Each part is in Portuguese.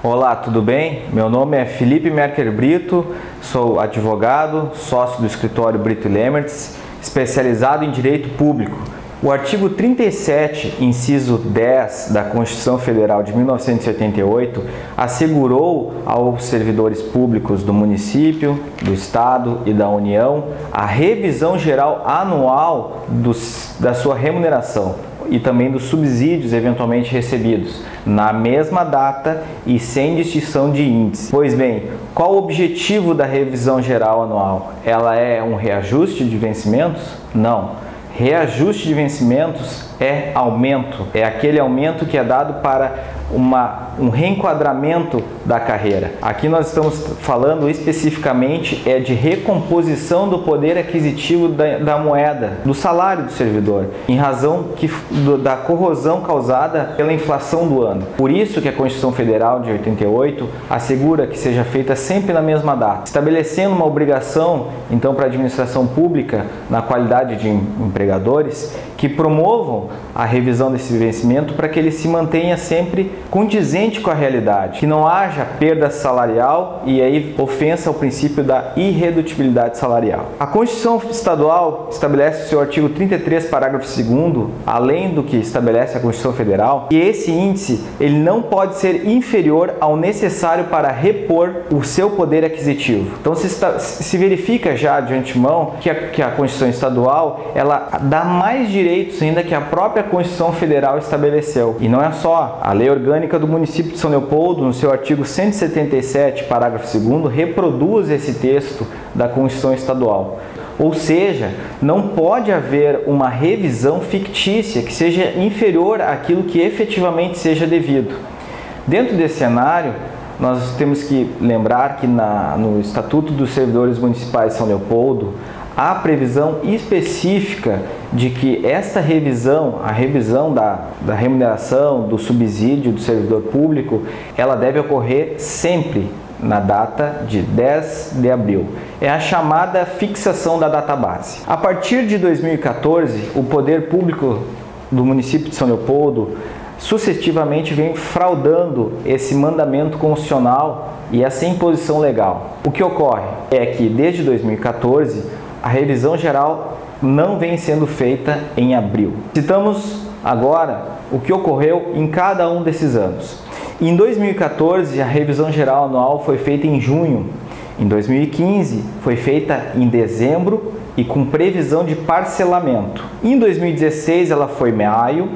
Olá, tudo bem? Meu nome é Felipe Merker Brito, sou advogado, sócio do escritório Brito Lemertz, especializado em direito público. O artigo 37, inciso 10 da Constituição Federal de 1988 assegurou aos servidores públicos do município, do Estado e da União a revisão geral anual da sua remuneração e também dos subsídios eventualmente recebidos, na mesma data e sem distinção de índice. Pois bem, qual o objetivo da revisão geral anual? Ela é um reajuste de vencimentos? Não. Reajuste de vencimentos é aumento, é aquele aumento que é dado para um reenquadramento da carreira. Aqui nós estamos falando especificamente de recomposição do poder aquisitivo da moeda, do salário do servidor, em razão da corrosão causada pela inflação do ano. Por isso que a Constituição Federal de 88 assegura que seja feita sempre na mesma data, estabelecendo uma obrigação então para a administração pública, na qualidade de empregadores, que promovam a revisão desse vencimento para que ele se mantenha sempre condizente com a realidade, que não haja perda salarial e aí ofensa ao princípio da irredutibilidade salarial. A Constituição Estadual estabelece o seu artigo 33, parágrafo 2º, além do que estabelece a Constituição Federal, que esse índice ele não pode ser inferior ao necessário para repor o seu poder aquisitivo. Então se verifica já de antemão que a Constituição Estadual ela dá mais direitos ainda que a própria Constituição Federal estabeleceu. E não é só. A Lei Orgânica do Município de São Leopoldo, no seu artigo 177, parágrafo 2º, reproduz esse texto da Constituição Estadual. Ou seja, não pode haver uma revisão fictícia que seja inferior àquilo que efetivamente seja devido. Dentro desse cenário, nós temos que lembrar que no Estatuto dos Servidores Municipais de São Leopoldo, há previsão específica de que esta revisão, a revisão da remuneração, do subsídio do servidor público, ela deve ocorrer sempre na data de 10 de abril. É a chamada fixação da data base. A partir de 2014, o poder público do município de São Leopoldo sucessivamente vem fraudando esse mandamento constitucional e essa imposição legal. O que ocorre é que desde 2014 a revisão geral não vem sendo feita em abril. Citamos agora o que ocorreu em cada um desses anos. Em 2014, a revisão geral anual foi feita em junho. Em 2015, foi feita em dezembro e com previsão de parcelamento. Em 2016, ela foi maio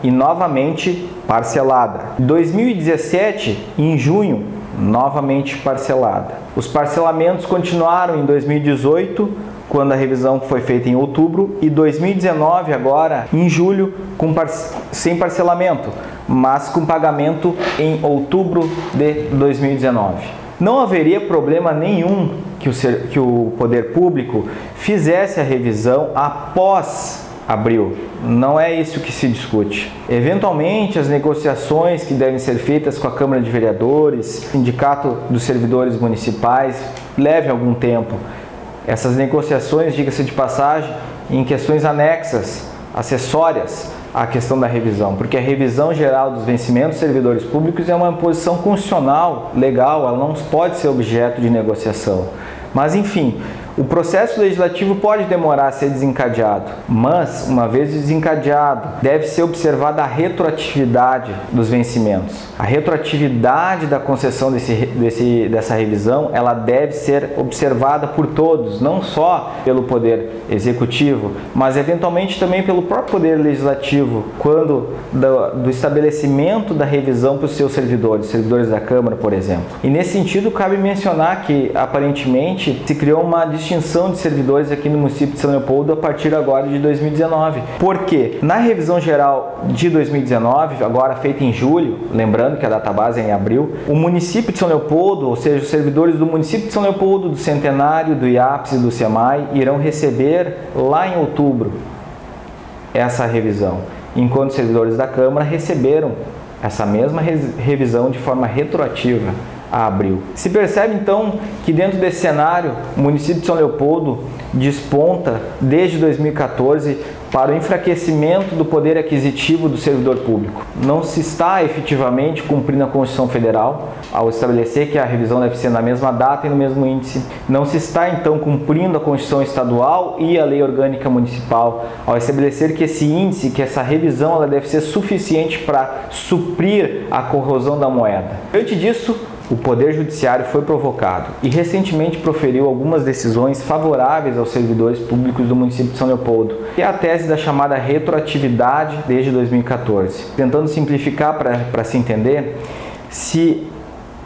e novamente parcelada. Em 2017, em junho, novamente parcelada. Os parcelamentos continuaram em 2018, quando a revisão foi feita em outubro, e 2019, agora em julho, sem parcelamento, mas com pagamento em outubro de 2019. Não haveria problema nenhum que o poder público fizesse a revisão após abril. Não é isso que se discute. Eventualmente, as negociações que devem ser feitas com a Câmara de Vereadores, Sindicato dos Servidores Municipais, levem algum tempo. Essas negociações, diga-se de passagem, em questões anexas, acessórias à questão da revisão, porque a revisão geral dos vencimentos dos servidores públicos é uma imposição constitucional, legal, ela não pode ser objeto de negociação. Mas, enfim, o processo legislativo pode demorar a ser desencadeado, mas, uma vez desencadeado, deve ser observada a retroatividade dos vencimentos. A retroatividade da concessão dessa revisão, ela deve ser observada por todos, não só pelo Poder Executivo, mas eventualmente também pelo próprio Poder Legislativo, quando do estabelecimento da revisão para os seus servidores da Câmara, por exemplo. E nesse sentido, cabe mencionar que, aparentemente, se criou uma distinção de servidores aqui no município de São Leopoldo a partir agora de 2019. Por quê? Na revisão geral de 2019, agora feita em julho, lembrando que a data base é em abril, o município de São Leopoldo, ou seja, os servidores do município de São Leopoldo, do Centenário, do IAPS e do SEMAI, irão receber lá em outubro essa revisão, enquanto os servidores da Câmara receberam essa mesma revisão de forma retroativa a abril. Se percebe então que dentro desse cenário o município de São Leopoldo desponta desde 2014 para o enfraquecimento do poder aquisitivo do servidor público. Não se está efetivamente cumprindo a Constituição Federal ao estabelecer que a revisão deve ser na mesma data e no mesmo índice. Não se está, então, cumprindo a Constituição Estadual e a Lei Orgânica Municipal ao estabelecer que esse índice, que essa revisão, ela deve ser suficiente para suprir a corrosão da moeda. Diante disso, o Poder Judiciário foi provocado e recentemente proferiu algumas decisões favoráveis aos servidores públicos do município de São Leopoldo, que é a tese da chamada retroatividade desde 2014. Tentando simplificar para se entender, se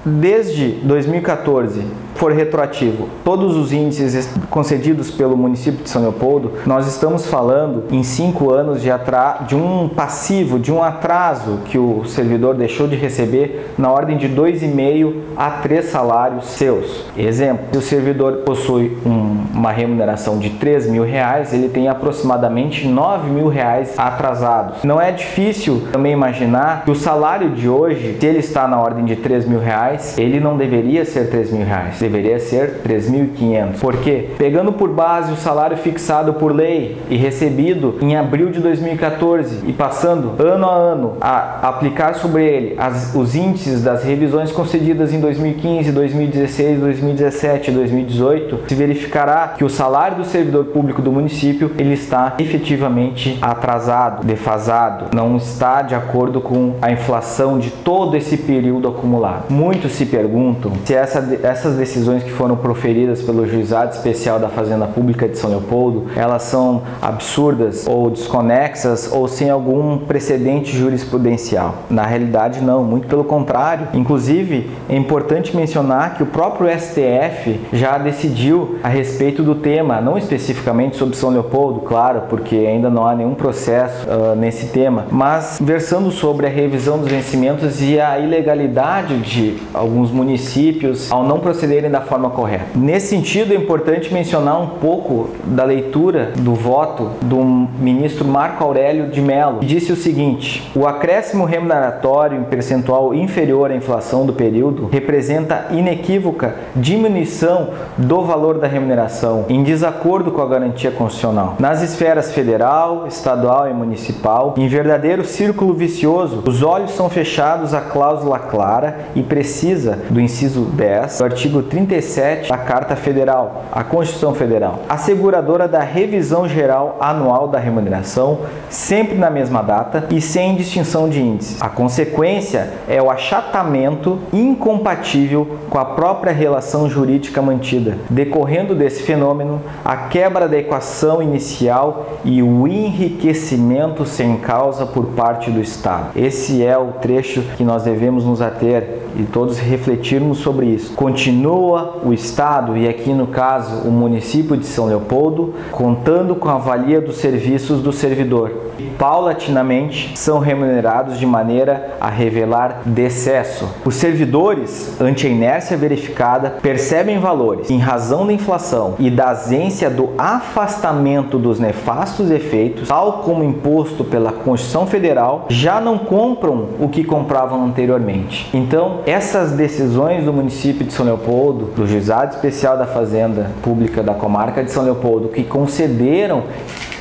desde 2014 for retroativo todos os índices concedidos pelo município de São Leopoldo, nós estamos falando em 5 anos de um passivo, de um atraso que o servidor deixou de receber na ordem de 2,5 a 3 salários seus. Exemplo, se o servidor possui uma remuneração de R$3.000, ele tem aproximadamente R$9.000 atrasados. Não é difícil também imaginar que o salário de hoje, se ele está na ordem de R$3.000, ele não deveria ser R$3.000, deveria ser 3.500. Por quê? Pegando por base o salário fixado por lei e recebido em abril de 2014 e passando ano a ano a aplicar sobre ele os índices das revisões concedidas em 2015, 2016, 2017 e 2018, se verificará que o salário do servidor público do município ele está efetivamente atrasado, defasado, não está de acordo com a inflação de todo esse período acumulado. Muitos se perguntam se essas decisões que foram proferidas pelo Juizado Especial da Fazenda Pública de São Leopoldo, elas são absurdas ou desconexas ou sem algum precedente jurisprudencial. Na realidade não, muito pelo contrário. Inclusive, é importante mencionar que o próprio STF já decidiu a respeito do tema, não especificamente sobre São Leopoldo, claro, porque ainda não há nenhum processo nesse tema, mas versando sobre a revisão dos vencimentos e a ilegalidade de alguns municípios ao não procederem da forma correta. Nesse sentido, é importante mencionar um pouco da leitura do voto do ministro Marco Aurélio de Mello, que disse o seguinte: o acréscimo remuneratório em percentual inferior à inflação do período representa inequívoca diminuição do valor da remuneração, em desacordo com a garantia constitucional. Nas esferas federal, estadual e municipal, em verdadeiro círculo vicioso, os olhos são fechados à cláusula clara e precisa do inciso 10 do artigo 37 da Carta Federal, a Constituição Federal, asseguradora da revisão geral anual da remuneração, sempre na mesma data e sem distinção de índices. A consequência é o achatamento incompatível com a própria relação jurídica mantida, decorrendo desse fenômeno a quebra da equação inicial e o enriquecimento sem causa por parte do Estado. Esse é o trecho que nós devemos nos ater e todos refletirmos sobre isso. Continua o Estado, e aqui no caso o município de São Leopoldo, contando com a valia dos serviços do servidor. E, paulatinamente, são remunerados de maneira a revelar decesso. Os servidores, ante a inércia verificada, percebem valores em razão da inflação e da ausência do afastamento dos nefastos efeitos, tal como imposto pela Constituição Federal, já não compram o que compravam anteriormente. Então, essas decisões do município de São Leopoldo, do Juizado Especial da Fazenda Pública da Comarca de São Leopoldo, que concederam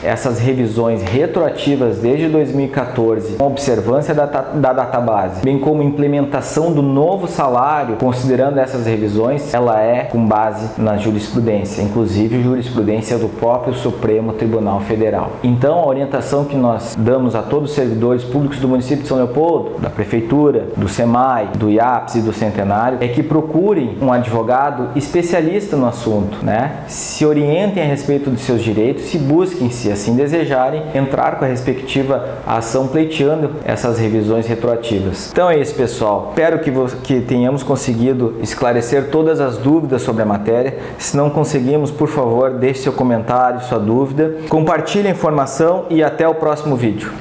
essas revisões retroativas desde 2014, com observância da database, bem como implementação do novo salário, considerando essas revisões, ela é com base na jurisprudência, inclusive jurisprudência do próprio Supremo Tribunal Federal. Então, a orientação que nós damos a todos os servidores públicos do município de São Leopoldo, da Prefeitura, do SEMAI, do IAPS e do Centenário, é que procurem um advogado especialista no assunto, Se orientem a respeito dos seus direitos, se busquem, se assim desejarem, entrar com a respectiva ação pleiteando essas revisões retroativas. Então é isso, pessoal. Espero que tenhamos conseguido esclarecer todas as dúvidas sobre a matéria. Se não conseguimos, por favor, deixe seu comentário, sua dúvida. Compartilhe a informação e até o próximo vídeo.